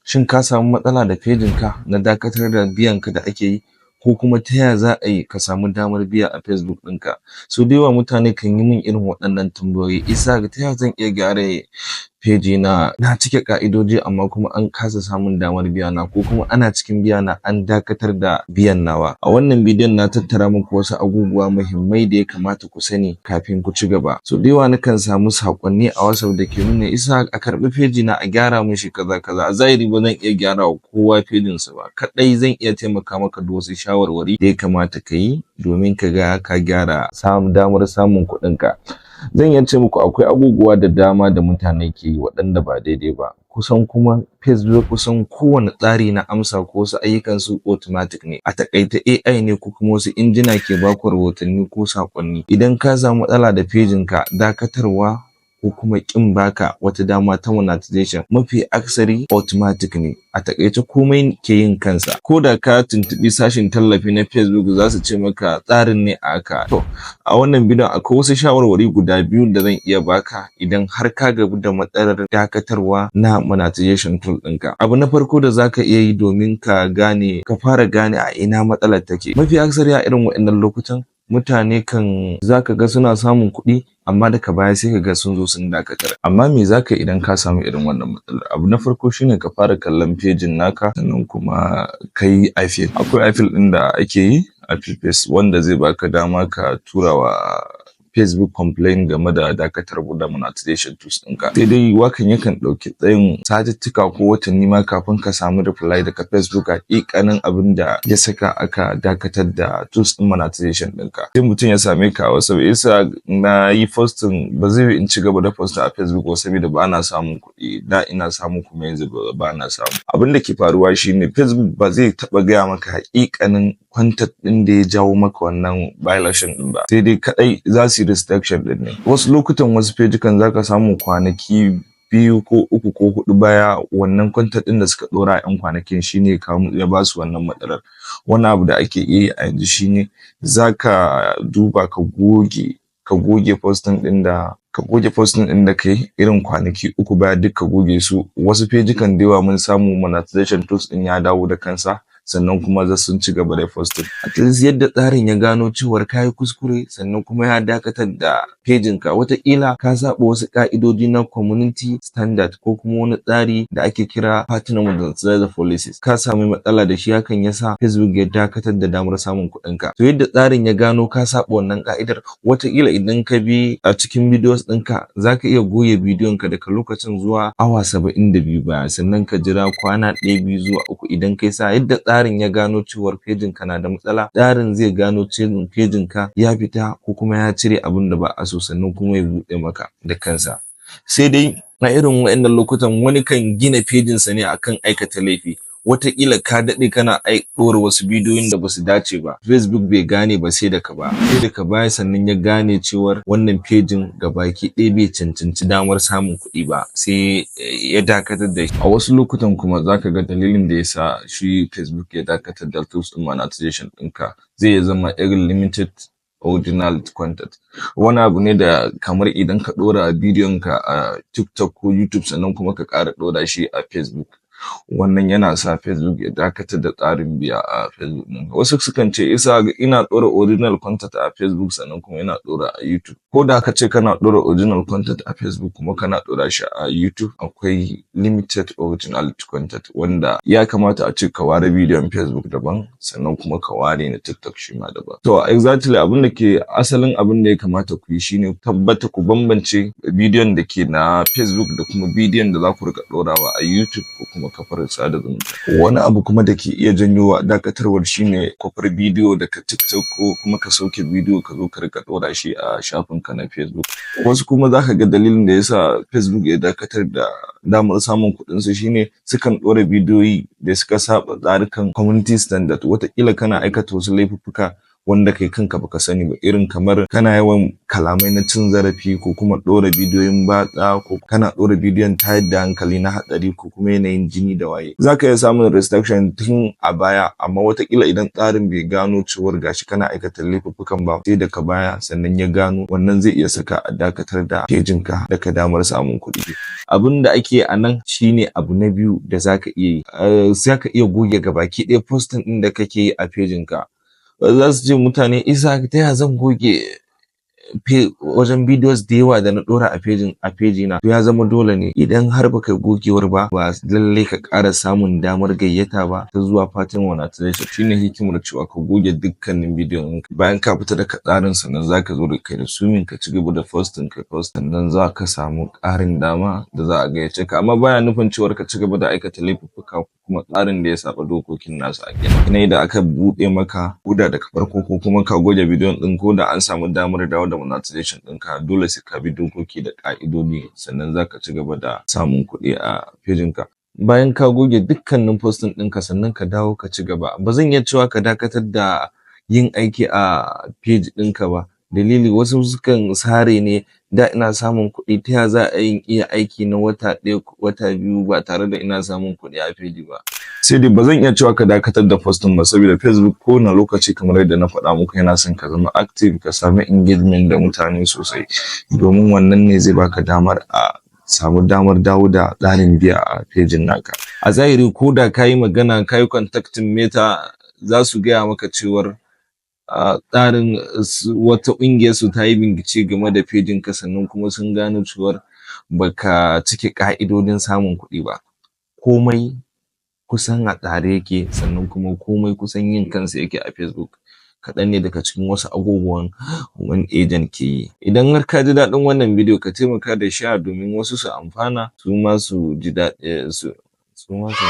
Shin ka samu matsala da fejinka na dakatar da biyanka da ake yi? Ko kuma ta yaya za a yi ka samu damar biya a Facebook ɗinka? So da yawa mutane kan yi min irin waɗannan tambayoyi, Isa ta yaya zan iya gyara fejina? Na cike ƙa'idoji amma kuma an kasa samun damar biya na, ko kuma ana cikin biya na an dakatar da biyan nawa. A wannan bidiyon na tattara muku wasu abubuwa muhimmai da ya kamata ku sani kafin ku ci gaba. So da yawa nakan samu saƙonni a WhatsApp da ke nuna, Isa a karɓi fejina a gyara mishi kaza kaza. A zahiri ba zan iya gyara wa kowa fejinsa ba, kaɗai zan iya taimaka maka da wasu shawarwari da ya kamata ka yi domin ka ga ka gyara damar samun kuɗinka. Zan iya ce muku akwai abubuwa da dama da mutane ke yi waɗanda ba daidai ba. Kusan kuma Facebook, kusan kowane tsari na amsa ko wasu ayyukan su automatic ne. A taƙaice AI ne ko kuma wasu injina ke baku rahotanni ko saƙonni. Idan ka samu matsala da fejinka, dakatarwa ko kuma ƙin baka wata dama ta monetization, mafi aksari automatic ne. A taƙaice komai ke yin kansa. Ko da ka tuntuɓi sashin tallafi na Facebook, za su ce maka tsarin ne a haka. To, a wannan bidiyon akwai wasu shawarwari guda biyu da zan iya baka idan har ka gabu da matsalar dakatarwa na monetization tool ɗinka. Abu na farko da za ka iya yi domin ka fara gane a ina matsalar take. Mafi aksari a irin waɗannan lokutan, mutane kan zaka ga suna samun kuɗi amma daga baya sai ka ga sun zo sun dakatar. Amma me za ka yi idan ka samu irin wannan matsalar? Abu na farko shine ka fara kallon fejin naka, sannan kuma ka yi IFL. Akwai IFL ɗin da ake yi a Face wanda zai baka dama ka tura wa Facebook complain game da dakatar da monetization tools ɗinka. Sai dai wakan yakan ɗauki tsayin satuttuka ko watanni ma kafin ka samu reply daga Facebook a ƙiƙanin abin da ya saka aka dakatar da tools ɗin monetization ɗinka. Sai mutum ya same ka a WhatsApp, Isa na yi posting, ba zai yi in ci gaba da posting a Facebook ba saboda ba na samun kuɗi. Da ina samu kuma yanzu ba na samu. Abin da ke faruwa shine Facebook ba zai taɓa gaya maka haƙiƙanin content ɗin da ya jawo maka wannan violation ɗin ba. Sai dai kaɗai za su yi restriction ɗin ne. Wasu lokutan wasu fejikan za ka samu kwanaki 2 ko 3 ko 4 baya wannan content ɗin da suka ɗora 'yan kwanakin shine ya ba su wannan matsalar. Wani abu da ake yi a yanzu shine za ka duba ka goge posting ɗin da kai irin kwanaki 3 baya duk ka goge su. Wasu fejikan da yawa mun samu monetization tools ɗin ya dawo da kansa, sannan kuma sun ci gaba da posting. At least yadda tsarin ya gano cewar ka yi kuskure, sannan kuma ya dakatar da fejinka. Wataƙila ka zaɓa wasu ƙa'idoji na community standard ko kuma wani tsari da ake kira partner monetization policies. Ka sami matsala da shi, hakan ya sa Facebook ya dakatar da damar samun kuɗinka. To yadda tsarin ya gano ka saɓa wannan ƙa'idar, wataƙila idan ka bi a cikin videos ɗinka, za ka iya goge bidiyonka daga lokacin zuwa awa 72 baya, sannan ka jira kwana 1, 2 zuwa 3 idan kai sa. Yadda tsarin ya gano cewar fejinka na da matsala, tsarin zai gano cewa fejinka ya fita ko kuma ya cire abin da ba a so, sannan kuma ya buɗe maka da kansa. Sai dai a irin waɗannan lokutan wani kan gina fejinsa ne akan aikata laifi. Wataƙila ka daɗe kana ɗora wasu bidiyoyin da basu dace ba, Facebook bai gane ba sai daga baya sannan ya gane cewar wannan fejin gabaki ɗaya bai cancanci damar samun kuɗi ba, sai ya dakatar da shi. A wasu lokutan kuma za ka ga dalilin da ya sa shi Facebook ya dakatar da tools ɗin monetization ɗinka zai zama irin limited original content. Wani abu ne da kamar idan ka ɗora bidiyonka a TikTok ko YouTube sannan kuma ka ƙara ɗora shi a Facebook, wannan yana sa Facebook ya dakatar da tsarin biya a Facebook ɗin. Wasu sukan ce, Isa ina ɗora original content a Facebook sannan kuma ina ɗora a YouTube. Ko da ka ce kana ɗora original content a Facebook kuma kana ɗora shi a YouTube, akwai limited original content wanda ya kamata a ce ka ware bidiyon Facebook daban, sannan kuma ka ware na TikTok shi ma daban. To exactly asalin abin da ya kamata ku yi shine tabbata ku bambance bidiyon da ke na Facebook da kuma bidiyon da za ku riƙa ɗorawa a YouTube ko kuma kafar sada zumunta. Wani abu kuma da ke iya janyowa dakatarwar shine kwafar bidiyo daga TikTok ko kuma ka sauke bidiyo ka zo ka rika ɗora shi a shafinka na Facebook. Wasu kuma zaka ga dalilin da yasa Facebook ya dakatar da damar samun kuɗin su shine sukan ɗora bidiyoyi da suka saba tsarukan community standard. Wataƙila kana aikata wasu laifuffuka wanda kai kanka baka sani ba, irin kamar kana yawan kalamai na cin zarafi ko kuma ɗora bidiyoyin batsa ko kana ɗora bidiyon tayar da hankali na hatsari ko kuma yanayin jini da waye. Zaka iya samun restriction tun a baya, amma wataƙila idan tsarin bai gano cewar gashi kana aikata laifuffukan ba sai daga baya sannan ya gano, wannan zai iya saka a dakatar da pejinka daga damar samun kuɗi. Abin da ake a nan shine abu na biyu da zaka iya yi, zaka iya goge gabaki ɗaya posting ɗin da kake yi a pejinka. Za su ce mutane, Isa ta yaya zan goge wajen videos da yawa da na ɗora a pejina? To ya zama dole ne, idan har baka gogewar ba lallai ka ƙara samun damar gayyata ba ta zuwa fatan monetization. Shine hikimar cewa ka goge dukkanin bidiyon bayan ka fita daga tsarin, sannan zaka zo da kai da swimming ka ci gaba da posting sannan za ka samu ƙarin dama da za a gayyace ka, amma baya nufin cewar ka ci gaba da aikata laifuffuka kuma tsarin da ya saba dokokin nasu a gida. Ina da aka buɗe maka koda daga farko ko kuma ka goge bidiyon ɗin, ko da an samu damar dawo da monetization ɗinka, dole sai ka bi dokoki da ƙa'idodi sannan zaka ci gaba da samun kuɗi a pejinka. Bayan ka goge dukkanin posting ɗinka sannan ka dawo ka ci gaba. Ba zan iya cewa ka dakatar da yin aiki a page ɗinka ba. Dalili, wasu sukan sare ne, da ina samun kuɗi ta ya za a iya aiki na wata ɗaya wata biyu ba tare da ina samun kuɗi a page ba. Sai dai ba zan iya cewa ka dakatar da posting ba, saboda Facebook kowane lokaci kamar yadda na faɗa muku yana son ka zama active, ka sami engagement da mutane sosai, domin wannan ne zai baka damar samu damar dawo da tsarin biya a pejin naka. A zahiri, ko da ka yi magana ka yi contacting Meta, za su gaya maka cewar tsarin wata ƙungiyar su ta yi bincike game da pejinka, sannan kuma sun gano cewar baka cike ƙa'idodin samun kuɗi ba. Komai kusan a tsare yake, sannan kuma komai kusan yin kansa yake a Facebook. Kaɗan ne daga cikin wasu abubuwan wani agent ke yi. Idan har ka ji daɗin wannan bidiyo, ka taimaka da share domin wasu su amfana, su ma su ji daɗi su ma su